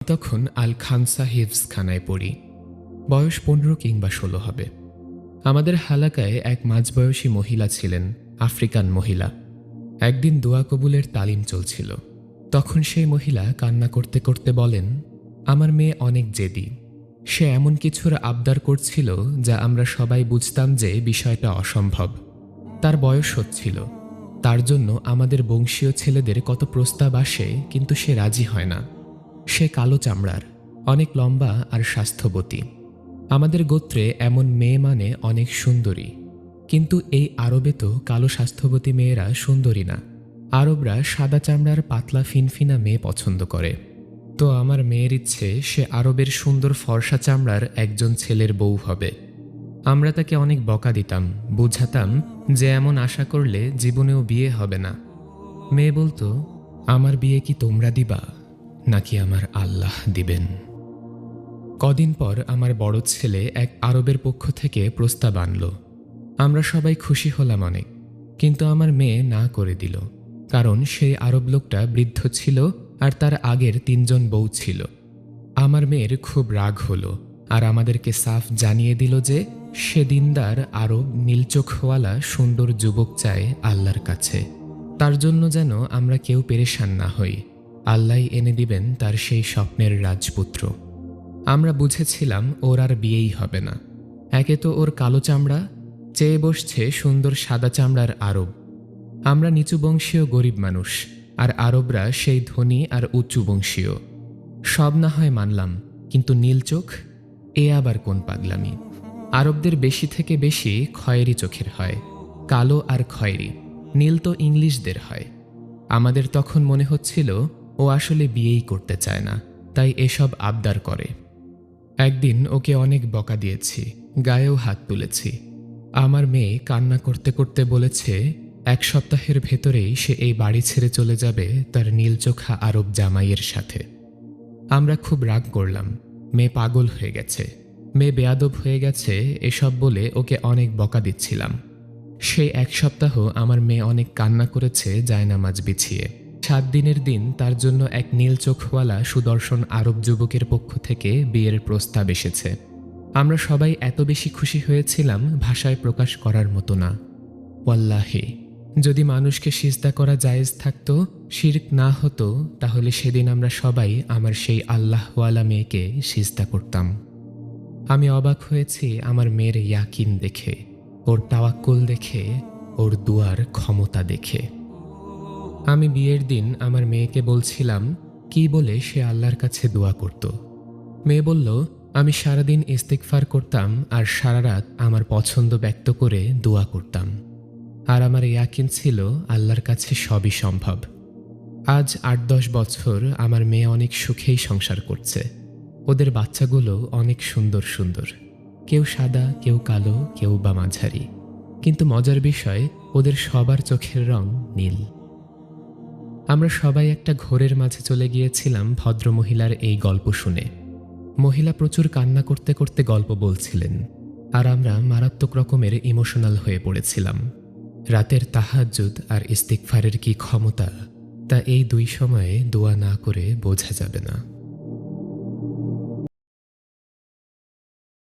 তখন আল খানসা হিফজখানায় পড়ি। বয়স 15 কিংবা 16 হবে। আমাদের হালাকায় এক মাঝবয়সী মহিলা ছিলেন, আফ্রিকান মহিলা। একদিন দোয়া কবুলের তালিম চলছিল। তখন সেই মহিলা কান্না করতে করতে বলেন, আমার মেয়ে অনেক জেদি। সে এমন কিছুর আবদার করছিল যা আমরা সবাই বুঝতাম যে বিষয়টা অসম্ভব। তার বয়স হচ্ছিল। তার জন্য আমাদের বংশীয় ছেলেদের কত প্রস্তাব আসে, কিন্তু সে রাজি হয় না। সে কালো চামড়ার, অনেক লম্বা আর স্বাস্থ্যবতী। আমাদের গোত্রে এমন মেয়ে মানে অনেক সুন্দরী। কিন্তু এই আরবে তো কালো স্বাস্থ্যবতী মেয়েরা সুন্দরী না। আরবরা সাদা চামড়ার পাতলা ফিনফিনা মেয়ে পছন্দ করে। তো আমার মেয়ের ইচ্ছে সে আরবের সুন্দর ফর্সা চামড়ার একজন ছেলের বউ হবে। আমরা তাকে অনেক বকা দিতাম, বুঝাতাম যে এমন আশা করলে জীবনেও বিয়ে হবে না। মেয়ে বলতো, আমার বিয়ে কি তোমরা দিবা নাকি আমার আল্লাহ দিবেন? কদিন পর আমার বড় ছেলে এক আরবের পক্ষ থেকে প্রস্তাব আনল। আমরা সবাই খুশি হলাম অনেক, কিন্তু আমার মেয়ে না করে দিল। কারণ সেই আরব লোকটা বৃদ্ধ ছিল আর তার আগের 3 জন বউ ছিল। আমার মেয়ের খুব রাগ হলো আর আমাদেরকে সাফ জানিয়ে দিল যে সে দিনদার আরব নীলচোখওয়ালা সুন্দর যুবক চায় আল্লাহর কাছে। তার জন্য যেন আমরা কেউ পেরেশান না হই। আল্লাহ এনে দিবেন তার সেই স্বপ্নের রাজপুত্র। আমরা বুঝেছিলাম ওর আর বিয়েই হবে না। একে তো ওর কালো চামড়া, চেয়ে বসছে সুন্দর সাদা চামড়ার আরব। আমরা নিচু বংশীয় গরিব মানুষ, আর আরবরা সেই ধনী আর উঁচু বংশীয়। সব না হয় মানলাম, কিন্তু নীল চোখ, এ আবার কোন পাগলামি? আরবদের বেশি থেকে বেশি খয়েরি চোখের হয়, কালো আর খয়েরি। নীল তো ইংলিশদের হয়। আমাদের তখন মনে হচ্ছিল ও আসলে বিয়েই করতে চায় না, তাই এসব আবদার করে। একদিন ওকে অনেক বকা দিয়েছি, গায়েও হাত তুলেছি। আমার মেয়ে কান্না করতে করতে বলেছে 1 সপ্তাহের ভেতরেই সে এই বাড়ি ছেড়ে চলে যাবে তার নীলচোখা আরব জামাইয়ের সাথে। আমরা খুব রাগ করলাম। মেয়ে পাগল হয়ে গেছে, মেয়ে বেয়াদব হয়ে গেছে, এসব বলে ওকে অনেক বকা দিচ্ছিলাম। সেই 1 সপ্তাহ আমার মেয়ে অনেক কান্না করেছে জায়নামাজ বিছিয়ে। 7 দিনের দিন তার জন্য এক নীল চোখওয়ালা সুদর্শন আরব যুবকের পক্ষ থেকে বিয়ের প্রস্তাব এসেছে। আমরা সবাই এত বেশি খুশি হয়েছিলাম, ভাষায় প্রকাশ করার মতো না। ওয়াল্লাহি, যদি মানুষকে সিজদা করা জায়েজ থাকতো, শিরক না হতো, তাহলে সেদিন আমরা সবাই আমার সেই আল্লাহওয়ালা মেয়েকে সিজদা করতাম। আমি অবাক হয়েছি আমার মেয়ের ইয়াকিন দেখে, ওর তাওয়াক্কুল দেখে, ওর দুয়ার ক্ষমতা দেখে। আমি বিয়ের দিন আমার মেয়েকে বলছিলাম কি বলে সে আল্লাহর কাছে দোয়া করত। মেয়ে বলল, আমি সারাদিন ইস্তিগফার করতাম আর সারা রাত আমার পছন্দ ব্যক্ত করে দোয়া করতাম। আর আমার ইয়াকিন ছিল আল্লাহর কাছে সবই সম্ভব। আজ 8-10 বছর আমার মেয়ে অনেক সুখেই সংসার করছে। ওদের বাচ্চাগুলো অনেক সুন্দর সুন্দর, কেউ সাদা, কেউ কালো, কেউ বা মাঝারি। কিন্তু মজার বিষয়, ওদের সবার চোখের রং নীল। আমরা সবাই একটা ঘোরের মাঝে চলে গিয়েছিলাম ভদ্রমহিলার এই গল্প শুনে। মহিলা প্রচুর কান্না করতে করতে গল্প বলছিলেন, আর আমরা মারাত্মক রকমের ইমোশনাল হয়ে পড়েছিলাম। রাতের তাহাজ্জুদ আর ইস্তিগফারের কি ক্ষমতা, তা এই 2 সময়ে দোয়া না করে বোঝা যাবে না।